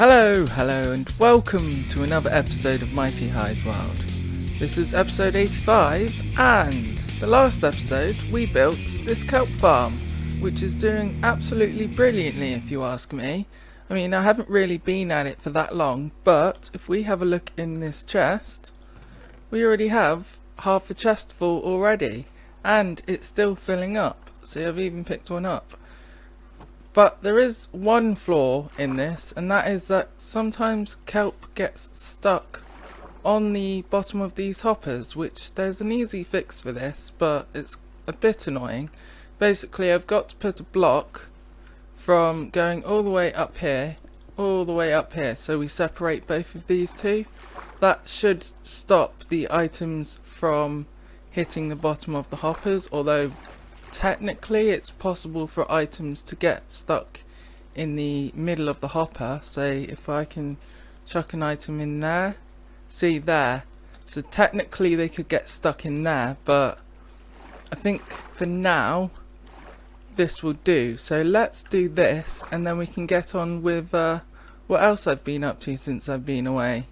Hello, and welcome to another episode of MightyHighs World. This is episode 85, and the last episode we built this kelp farm, which is doing absolutely brilliantly if you ask me. I mean, I haven't really been at it for that long, but if we have a look in this chest, we already have half a chest full already, and it's still filling up. See, I've even picked one up. But there is one flaw in this, and that is that sometimes kelp gets stuck on the bottom of these hoppers, which there's an easy fix for this, but it's a bit annoying. Basically, I've got to put a block from going all the way up here, so we separate both of these two. That should stop the items from hitting the bottom of the hoppers, although technically it's possible for items to get stuck in the middle of the hopper. Say if I can chuck an item in there, see there, so technically they could get stuck in there, but I think for now this will do. So let's do this, and then we can get on with what else I've been up to since I've been away.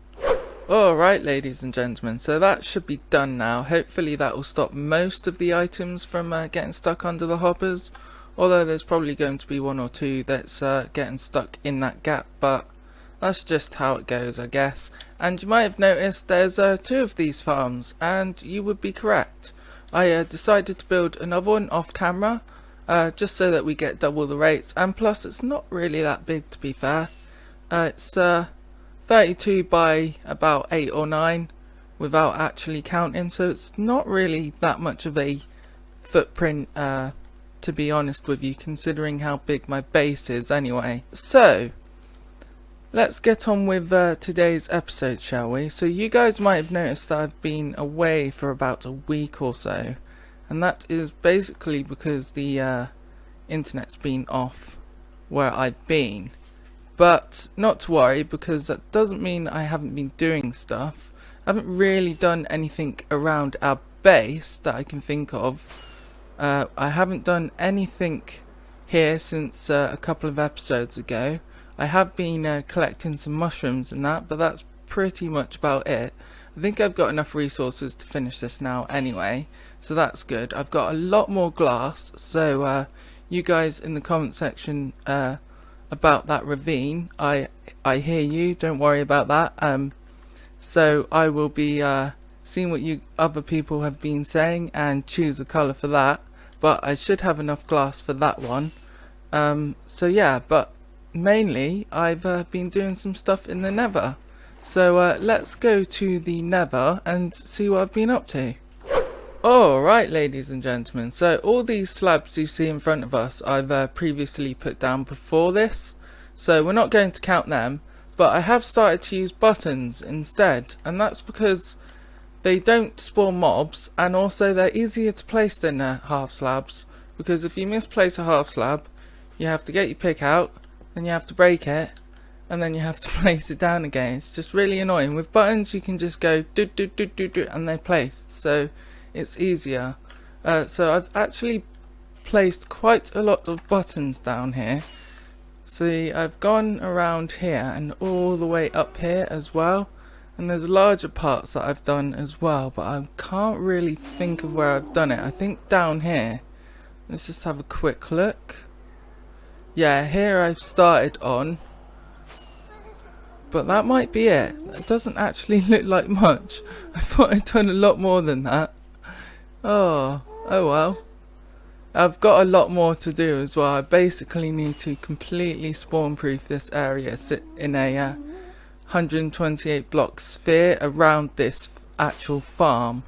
Alright, ladies and gentlemen, so that should be done now. Hopefully that will stop most of the items from getting stuck under the hoppers, although there's probably going to be one or two that's getting stuck in that gap, but that's just how it goes, I guess. And you might have noticed there's two of these farms, and you would be correct. I decided to build another one off camera, just so that we get double the rates, and plus it's not really that big, to be fair. It's 32 by about 8 or 9 without actually counting, so it's not really that much of a footprint, to be honest with you, considering how big my base is anyway. So let's get on with today's episode, shall we? So you guys might have noticed that I've been away for about a week or so, and that is basically because the internet's been off where I've been. But not to worry, because that doesn't mean I haven't been doing stuff. I haven't really done anything around our base that I can think of. I haven't done anything here since a couple of episodes ago. I have been collecting some mushrooms and that, but that's pretty much about it. I think I've got enough resources to finish this now anyway, so that's good. I've got a lot more glass, so you guys in the comment section about that ravine, I hear you, don't worry about that. So I will be seeing what you other people have been saying and choose a colour for that, but I should have enough glass for that one. So yeah, but mainly I've been doing some stuff in the Nether, so let's go to the Nether and see what I've been up to. Alright, ladies and gentlemen, so all these slabs you see in front of us I've previously put down before this, so we're not going to count them, but I have started to use buttons instead, and that's because they don't spawn mobs, and also they're easier to place than half slabs, because if you misplace a half slab you have to get your pick out, then you have to break it, and then you have to place it down again. It's just really annoying. With buttons you can just go do do do do do and they're placed, so it's easier. So I've actually placed quite a lot of buttons down here. See, I've gone around here and all the way up here as well, and there's larger parts that I've done as well, but I can't really think of where I've done it. I think down here. Let's just have a quick look. Yeah, here I've started on, but that might be it. It doesn't actually look like much. I thought I'd done a lot more than that. Oh well. I've got a lot more to do as well. I basically need to completely spawn proof this area, sit in a 128 block sphere around this actual farm,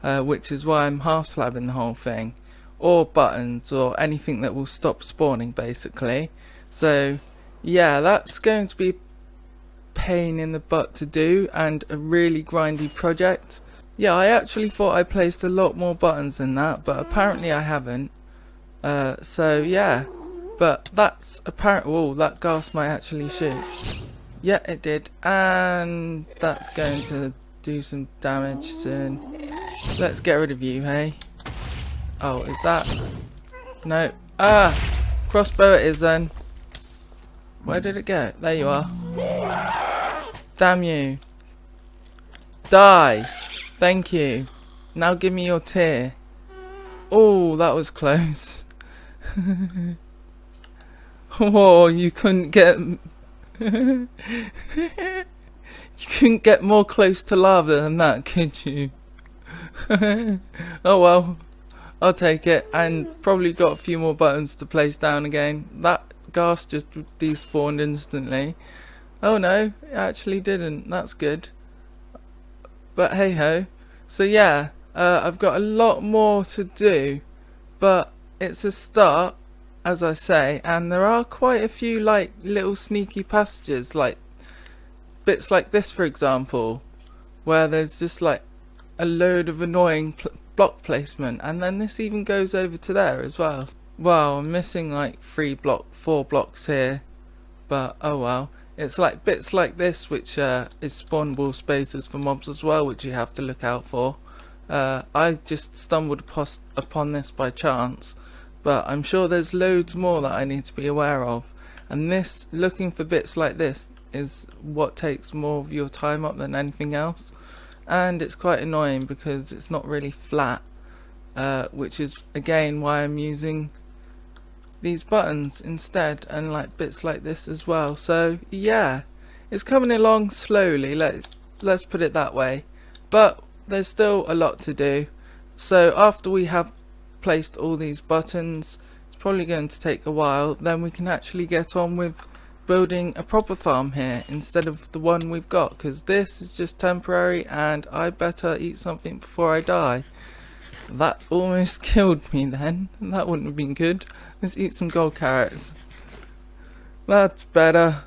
which is why I'm half slabbing the whole thing, or buttons or anything that will stop spawning basically. So yeah, that's going to be a pain in the butt to do and a really grindy project. Yeah, I actually thought I placed a lot more buttons than that, but apparently I haven't. So yeah, but that's apparent. Oh, that gas might actually shoot. Yeah, it did, and that's going to do some damage soon. Let's get rid of you, hey? Oh, is that? No. Ah, crossbow it is then. Where did it go? There you are. Damn you. Die. Thank you. Now give me your tear. Oh, that was close. Oh, you couldn't get... you couldn't get more close to lava than that, could you? Oh well, I'll take it, and probably got a few more buttons to place down again. That gas just despawned instantly. Oh no, it actually didn't. That's good. But hey ho. So yeah, I've got a lot more to do, but it's a start, as I say, and there are quite a few like little sneaky passages, like bits like this for example, where there's just like a load of annoying block placement, and then this even goes over to there as well. Wow, I'm missing like 4 blocks here, but oh well. It's like bits like this which is spawnable spaces for mobs as well, which you have to look out for. I just stumbled upon this by chance, but I'm sure there's loads more that I need to be aware of, and this, looking for bits like this, is what takes more of your time up than anything else. And it's quite annoying because it's not really flat, which is again why I'm using these buttons instead, and like bits like this as well. So yeah, it's coming along slowly, let's put it that way, but there's still a lot to do. So after we have placed all these buttons, it's probably going to take a while, then we can actually get on with building a proper farm here instead of the one we've got, because this is just temporary and I better eat something before I die. That almost killed me then. That wouldn't have been good. Let's eat some gold carrots. That's better.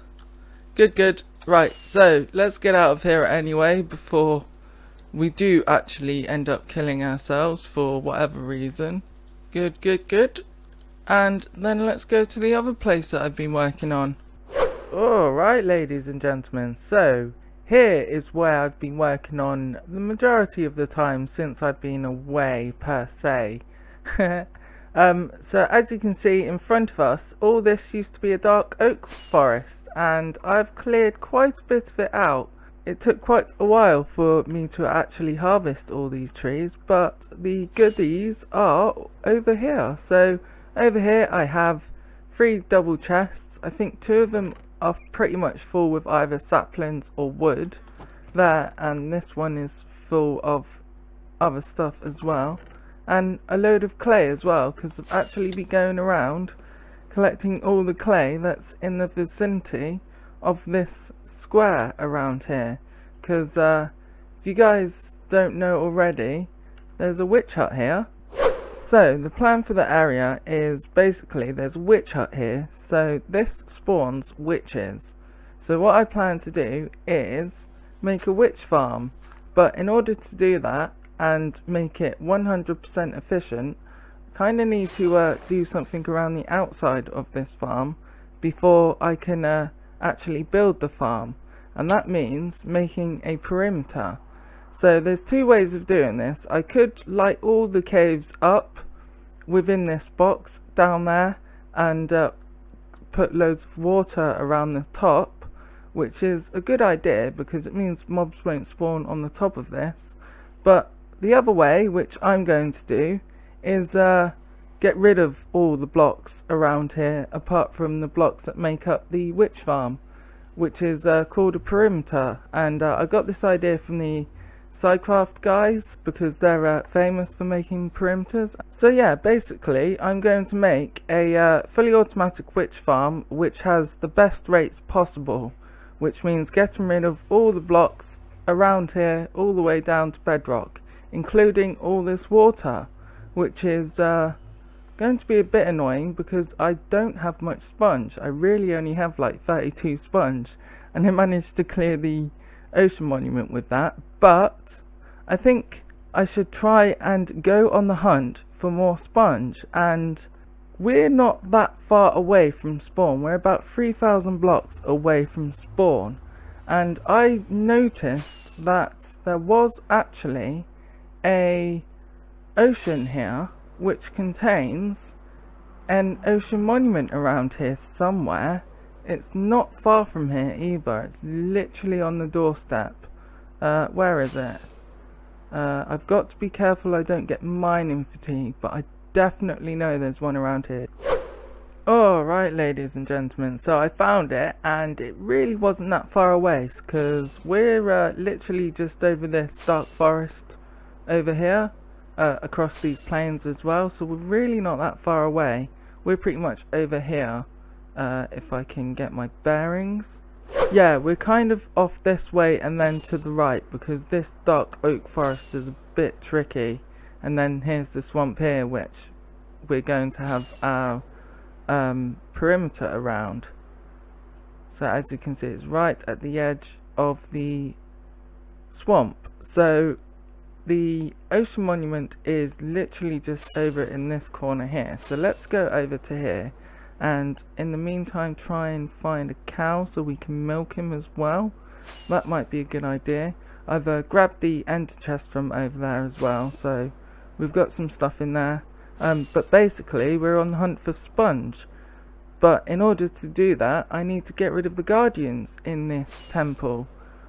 Good. Right, so let's get out of here anyway before we do actually end up killing ourselves for whatever reason. Good. And then let's go to the other place that I've been working on. Alright, ladies and gentlemen, so here is where I've been working on the majority of the time since I've been away, per se. So as you can see in front of us, all this used to be a dark oak forest, and I've cleared quite a bit of it out. It took quite a while for me to actually harvest all these trees, but the goodies are over here. So over here I have 3 double chests. I think 2 of them are pretty much full with either saplings or wood there, and this one is full of other stuff as well, and a load of clay as well, because I've actually been going around collecting all the clay that's in the vicinity of this square around here, because if you guys don't know already, there's a witch hut here. So the plan for the area is basically there's a witch hut here, so this spawns witches. So what I plan to do is make a witch farm, but in order to do that and make it 100% efficient, I kind of need to do something around the outside of this farm before I can actually build the farm, and that means making a perimeter. So there's 2 ways of doing this. I could light all the caves up within this box down there and put loads of water around the top, which is a good idea because it means mobs won't spawn on the top of this. But the other way, which I'm going to do, is get rid of all the blocks around here apart from the blocks that make up the witch farm, which is called a perimeter. And I got this idea from the Sidecraft guys because they're famous for making perimeters. So yeah, basically I'm going to make a fully automatic witch farm which has the best rates possible, which means getting rid of all the blocks around here all the way down to bedrock, including all this water, which is going to be a bit annoying because I don't have much sponge. I really only have like 32 sponge, and I managed to clear the ocean monument with that, but I think I should try and go on the hunt for more sponge, and we're not that far away from spawn. We're about 3,000 blocks away from spawn, and I noticed that there was actually a ocean here which contains an ocean monument around here somewhere it's not far from here either. It's literally on the doorstep. Where is it? I've got to be careful I don't get mining fatigue, but I definitely know there's one around here. Alright, ladies and gentlemen, so I found it, and it really wasn't that far away, because we're literally just over this dark forest over here, across these plains as well, so we're really not that far away. We're pretty much over here, if I can get my bearings. Yeah, we're kind of off this way and then to the right, because this dark oak forest is a bit tricky, and then here's the swamp here, which we're going to have our perimeter around. So as you can see, it's right at the edge of the swamp. So the ocean monument is literally just over in this corner here. So let's go over to here, and in the meantime try and find a cow so we can milk him as well. That might be a good idea. I've grabbed the ender chest from over there as well, so we've got some stuff in there. But basically we're on the hunt for sponge, but in order to do that I need to get rid of the guardians in this temple,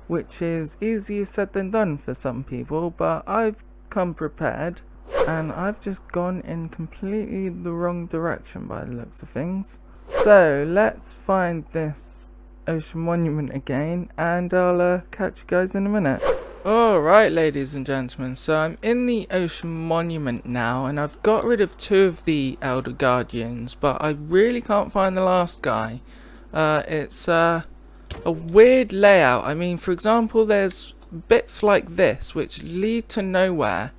which is easier said than done for some people, but I've come prepared, and I've just gone in completely the wrong direction by the looks of things. So let's find this ocean monument again, and I'll catch you guys in a minute. Alright, ladies and gentlemen, so I'm in the ocean monument now, and I've got rid of 2 of the elder guardians, but I really can't find the last guy. It's a weird layout. I mean, for example, there's bits like this which lead to nowhere.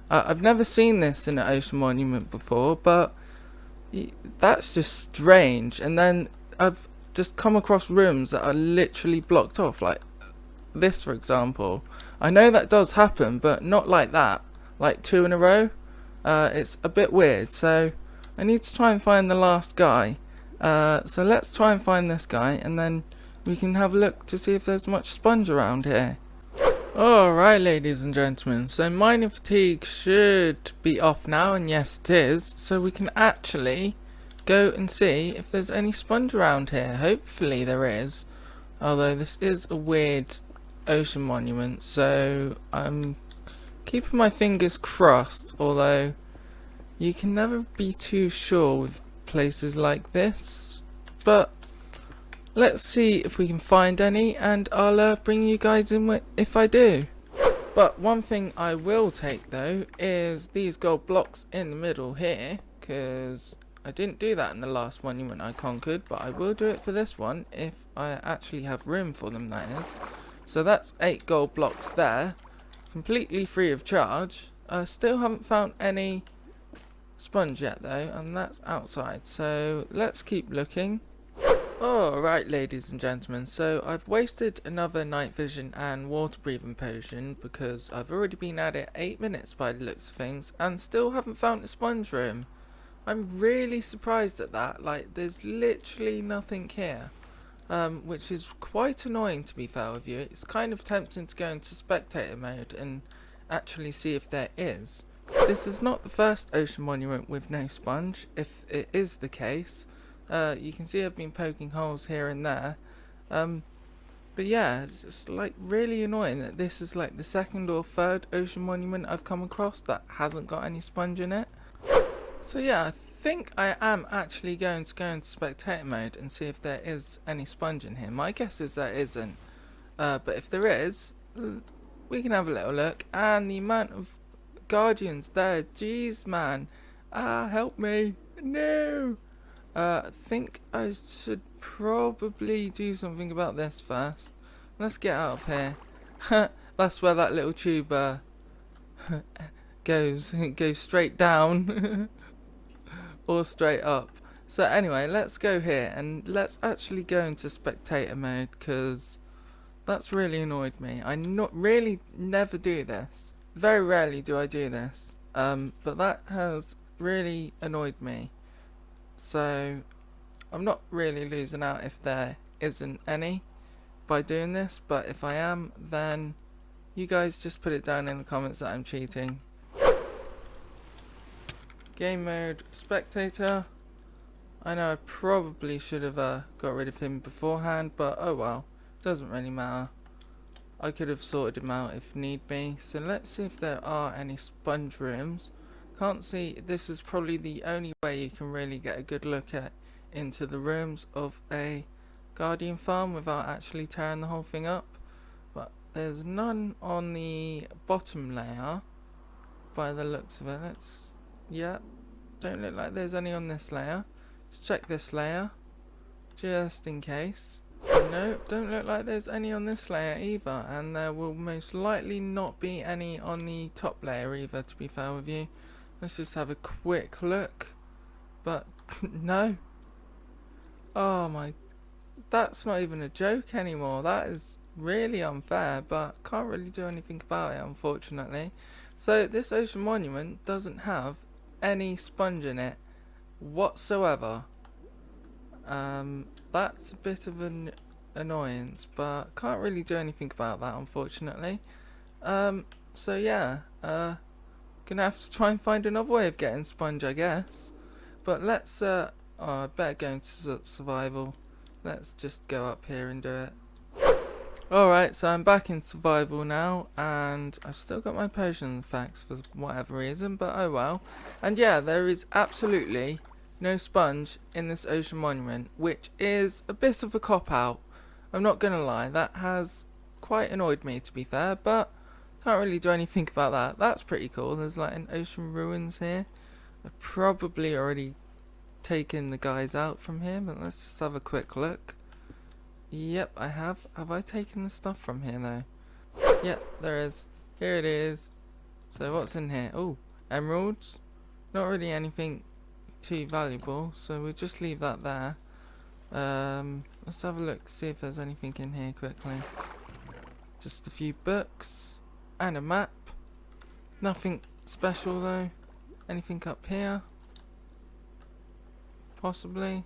I've never seen this in an ocean monument before, but that's just strange. And then I've just come across rooms that are literally blocked off, like this for example. I know that does happen, but not like that, like 2 in a row. It's a bit weird, so I need to try and find the last guy. So let's try and find this guy, and then we can have a look to see if there's much sponge around here. Alright, ladies and gentlemen, so mining fatigue should be off now, and yes it is, so we can actually go and see if there's any sponge around here. Hopefully there is, although this is a weird ocean monument, so I'm keeping my fingers crossed, although you can never be too sure with places like this. But let's see if we can find any, and I'll bring you guys in if I do. But one thing I will take though is these gold blocks in the middle here, because I didn't do that in the last monument I conquered, but I will do it for this one if I actually have room for them, that is. So that's 8 gold blocks there, completely free of charge. I still haven't found any sponge yet though, and that's outside, so let's keep looking. Alright, ladies and gentlemen, so I've wasted another night vision and water breathing potion because I've already been at it 8 minutes by the looks of things and still haven't found a sponge room. I'm really surprised at that. Like, there's literally nothing here. Which is quite annoying, to be fair with you. It's kind of tempting to go into spectator mode and actually see if there is. This is not the first ocean monument with no sponge, if it is the case. You can see I've been poking holes here and there. But yeah, it's just like really annoying that this is like the 2nd or 3rd ocean monument I've come across that hasn't got any sponge in it. So yeah, I think I am actually going to go into spectator mode and see if there is any sponge in here. My guess is there isn't, but if there is, we can have a little look. And the amount of guardians there, jeez man, help me, no. I think I should probably do something about this first. Let's get out of here. That's where that little tube goes straight down or straight up. So anyway, let's go here and let's actually go into spectator mode, because that's really annoyed me. I really never do this. Very rarely do I do this. But that has really annoyed me. So I'm not really losing out if there isn't any by doing this, but if I am, then you guys just put it down in the comments that I'm cheating. Game mode, spectator. I know I probably should have got rid of him beforehand, but oh well, doesn't really matter. I could have sorted him out if need be. So let's see if there are any sponge rooms. Can't see. This is probably the only way you can really get a good look at into the rooms of a Guardian farm without actually tearing the whole thing up. But there's none on the bottom layer by the looks of it. Yeah, don't look like there's any on this layer. Let's check this layer just in case. No, don't look like there's any on this layer either, and there will most likely not be any on the top layer either, to be fair with you. Let's just have a quick look. But no. Oh my, that's not even a joke anymore. That is really unfair, but can't really do anything about it, unfortunately. So this ocean monument doesn't have any sponge in it whatsoever. That's a bit of an annoyance, but can't really do anything about that, unfortunately. So yeah, gonna have to try and find another way of getting sponge, I guess. But let's oh, I better go into survival. Let's just go up here and do it. Alright, so I'm back in survival now, and I've still got my potion facts for whatever reason, but oh well. And yeah, there is absolutely no sponge in this ocean monument, which is a bit of a cop-out. I'm not gonna lie, that has quite annoyed me, to be fair, but can't really do anything about that. That's pretty cool. There's like an ocean ruins here. I've probably already taken the guys out from here, but let's just have a quick look. Yep, I have. Have I taken the stuff from here though? Yep, there is. Here it is. So what's in here? Oh, emeralds. Not really anything too valuable, so we'll just leave that there. Let's have a look, see if there's anything in here quickly. Just a few books and a map. Nothing special though. Anything up here? Possibly.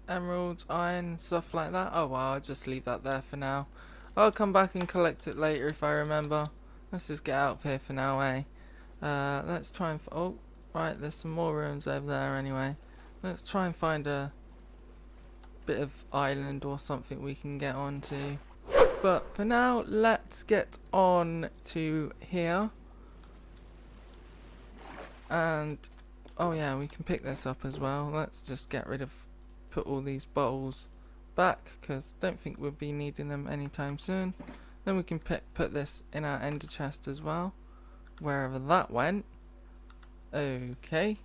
Emeralds, iron, stuff like that. Oh well, I'll just leave that there for now. I'll come back and collect it later if I remember. Let's just get out of here for now, eh? Let's try and oh, right, there's some more ruins over there anyway. Let's try and find a bit of island or something we can get onto. But for now, let's get on to here. And oh yeah, we can pick this up as well. Let's just get rid of, put all these bottles back, because don't think we'll be needing them anytime soon. Then we can put this in our ender chest as well, wherever that went. Okay.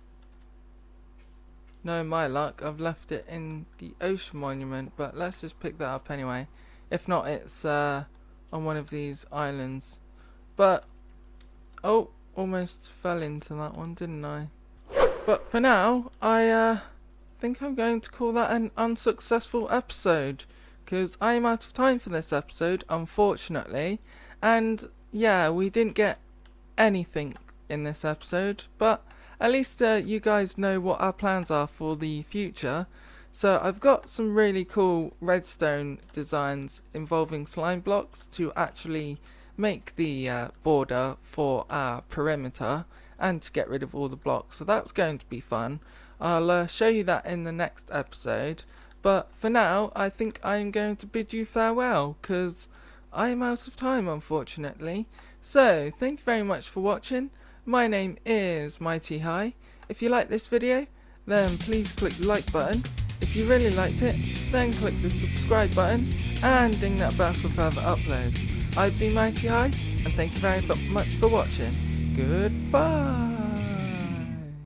No, my luck, I've left it in the ocean monument, but let's just pick that up anyway. If not, it's on one of these islands. But oh, almost fell into that one, didn't I? But for now, I think I'm going to call that an unsuccessful episode, because I am out of time for this episode, unfortunately. And yeah, we didn't get anything in this episode, but at least you guys know what our plans are for the future. So I've got some really cool redstone designs involving slime blocks to actually make the border for our perimeter and to get rid of all the blocks, so that's going to be fun. I'll show you that in the next episode, but for now I think I'm going to bid you farewell, because I'm out of time, unfortunately. So thank you very much for watching. My name is MightyHigh. If you like this video, then please click the like button. If you really liked it, then click the subscribe button and ding that bell for further uploads. I've been MightyHigh, and thank you very much for watching. Goodbye.